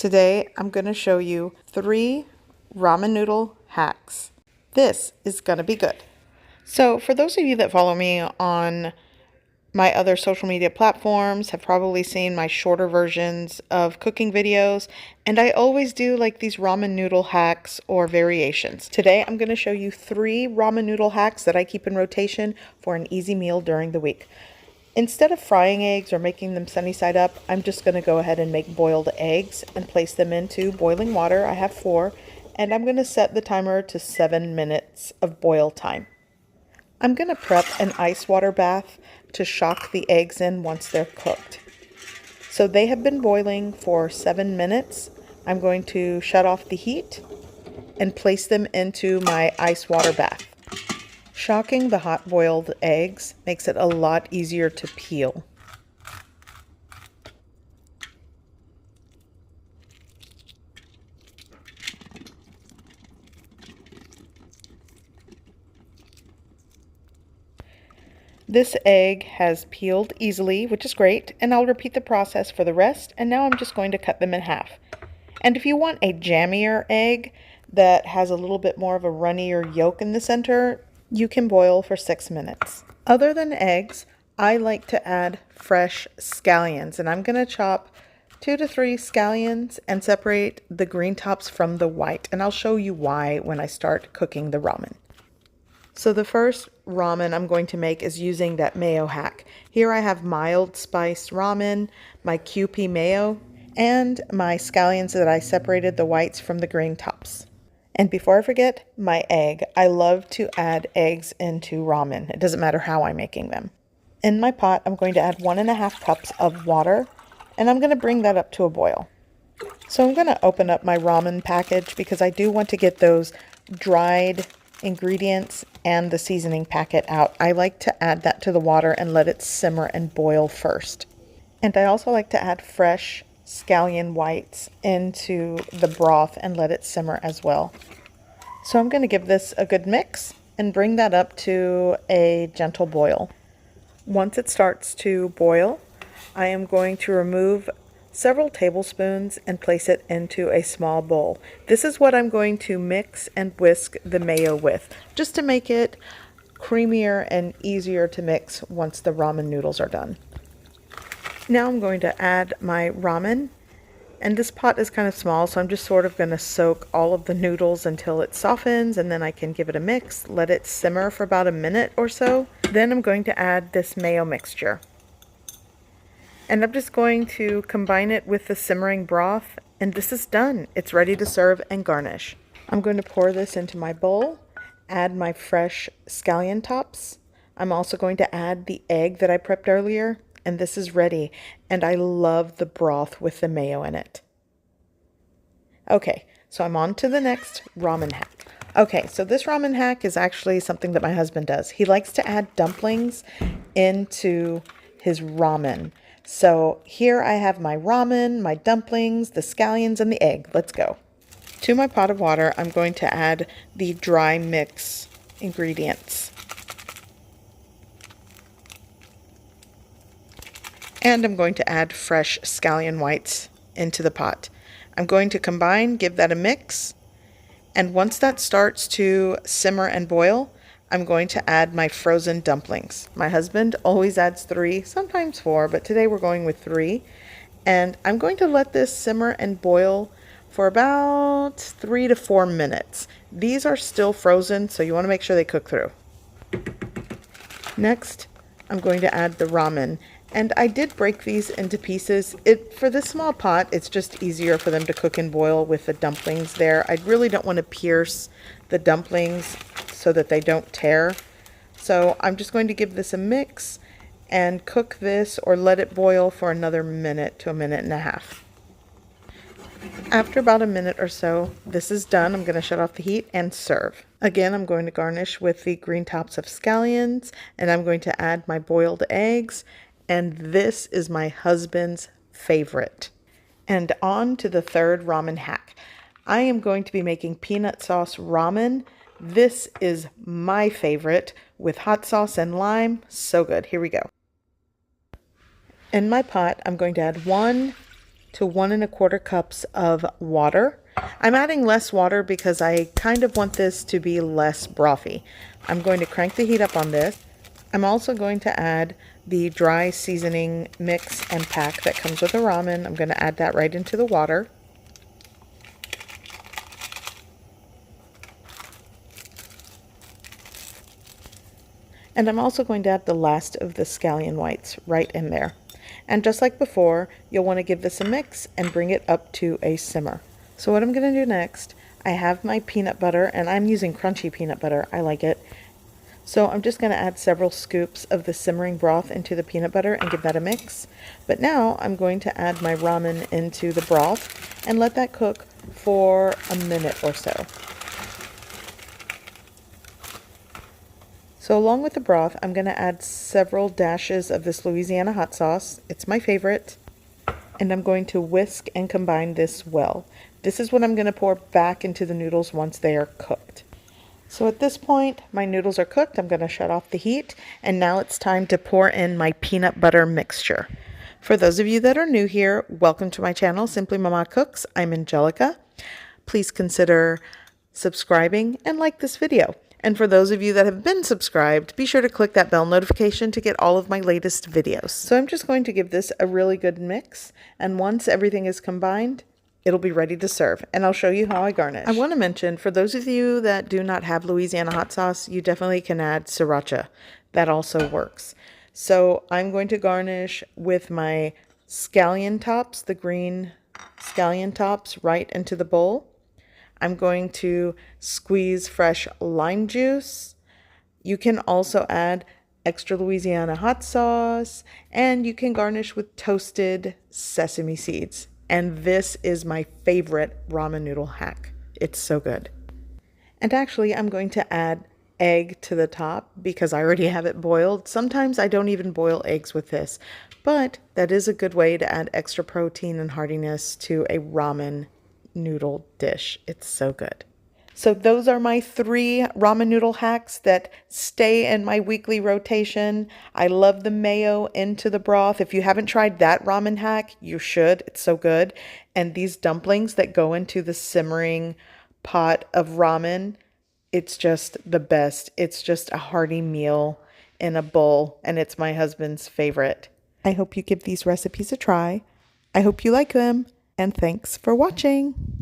Today I'm going to show you 3 ramen noodle hacks. This is going to be good. So for those of you that follow me on my other social media platforms have probably seen my shorter versions of cooking videos, and I always do like these ramen noodle hacks or variations. Today I'm going to show you 3 ramen noodle hacks that I keep in rotation for an easy meal during the week. Instead of frying eggs or making them sunny side up, I'm just going to go ahead and make boiled eggs and place them into boiling water. I have 4, and I'm going to set the timer to 7 minutes of boil time. I'm going to prep an ice water bath to shock the eggs in once they're cooked. So they have been boiling for 7 minutes. I'm going to shut off the heat and place them into my ice water bath. Shocking the hot boiled eggs makes it a lot easier to peel. This egg has peeled easily, which is great, and I'll repeat the process for the rest, and now I'm just going to cut them in half. And if you want a jammier egg that has a little bit more of a runnier yolk in the center, you can boil for 6 minutes. Other than eggs, I like to add fresh scallions, and I'm going to chop 2 to 3 scallions and separate the green tops from the white, and I'll show you why when I start cooking the ramen. So the first ramen I'm going to make is using that mayo hack. Here I have mild spiced ramen, my Kewpie Mayo, and my scallions that I separated the whites from the green tops. And before I forget, my egg. I love to add eggs into ramen. It doesn't matter how I'm making them. In my pot, I'm going to add 1.5 cups of water, and I'm going to bring that up to a boil. So I'm going to open up my ramen package because I do want to get those dried ingredients and the seasoning packet out. I like to add that to the water and let it simmer and boil first. And I also like to add fresh scallion whites into the broth and let it simmer as well. So I'm going to give this a good mix and bring that up to a gentle boil. Once it starts to boil, I am going to remove several tablespoons and place it into a small bowl. This is what I'm going to mix and whisk the mayo with, just to make it creamier and easier to mix once the ramen noodles are done. Now I'm going to add my ramen, and this pot is kind of small, so I'm just sort of going to soak all of the noodles until it softens, and then I can give it a mix, let it simmer for about a minute or so. Then I'm going to add this mayo mixture. And I'm just going to combine it with the simmering broth, and this is done. It's ready to serve and garnish. I'm going to pour this into my bowl, add my fresh scallion tops. I'm also going to add the egg that I prepped earlier, and this is ready. And I love the broth with the mayo in it. Okay, so I'm on to the next ramen hack. Okay, so this ramen hack is actually something that my husband does. He likes to add dumplings into his ramen. So here I have my ramen, my dumplings, the scallions, and the egg. Let's go. To my pot of water, I'm going to add the dry mix ingredients. And I'm going to add fresh scallion whites into the pot. I'm going to combine, give that a mix, and once that starts to simmer and boil, I'm going to add my frozen dumplings. My husband always adds 3, sometimes 4, but today we're going with 3. And I'm going to let this simmer and boil for about 3 to 4 minutes. These are still frozen, so you want to make sure they cook through. Next, I'm going to add the ramen. And I did break these into pieces. For this small pot, it's just easier for them to cook and boil with the dumplings there. I really don't want to pierce the dumplings so that they don't tear. So I'm just going to give this a mix and cook this or let it boil for another minute to a minute and a half. After about a minute or so, this is done. I'm going to shut off the heat and serve. Again, I'm going to garnish with the green tops of scallions, and I'm going to add my boiled eggs. And this is my husband's favorite. And on to the third ramen hack. I am going to be making peanut sauce ramen. This is my favorite with hot sauce and lime. So good. Here we go. In my pot, I'm going to add 1 to 1 1/4 cups of water. I'm adding less water because I kind of want this to be less brothy. I'm going to crank the heat up on this. I'm also going to add the dry seasoning mix and pack that comes with the ramen. I'm going to add that right into the water. And I'm also going to add the last of the scallion whites right in there. And just like before, you'll want to give this a mix and bring it up to a simmer. So what I'm going to do next, I have my peanut butter, and I'm using crunchy peanut butter. I like it. So I'm just going to add several scoops of the simmering broth into the peanut butter and give that a mix. But now I'm going to add my ramen into the broth and let that cook for a minute or so. So along with the broth, I'm going to add several dashes of this Louisiana hot sauce. It's my favorite. And I'm going to whisk and combine this well. This is what I'm going to pour back into the noodles once they are cooked. So at this point, my noodles are cooked. I'm going to shut off the heat. And now it's time to pour in my peanut butter mixture. For those of you that are new here, welcome to my channel, Simply Mama Cooks. I'm Angelica. Please consider subscribing and like this video. And for those of you that have been subscribed, be sure to click that bell notification to get all of my latest videos. So I'm just going to give this a really good mix. And once everything is combined, it'll be ready to serve. And I'll show you how I garnish. I want to mention, for those of you that do not have Louisiana hot sauce, you definitely can add sriracha. That also works. So I'm going to garnish with my scallion tops, the green scallion tops, right into the bowl. I'm going to squeeze fresh lime juice. You can also add extra Louisiana hot sauce, and you can garnish with toasted sesame seeds. And this is my favorite ramen noodle hack. It's so good. And actually, I'm going to add egg to the top because I already have it boiled. Sometimes I don't even boil eggs with this, but that is a good way to add extra protein and heartiness to a ramen noodle dish. It's so good. So those are my 3 ramen noodle hacks that stay in my weekly rotation. I love the mayo into the broth. If you haven't tried that ramen hack, you should. It's so good. And these dumplings that go into the simmering pot of ramen, it's just the best. It's just a hearty meal in a bowl, and it's my husband's favorite. I hope you give these recipes a try. I hope you like them, and thanks for watching.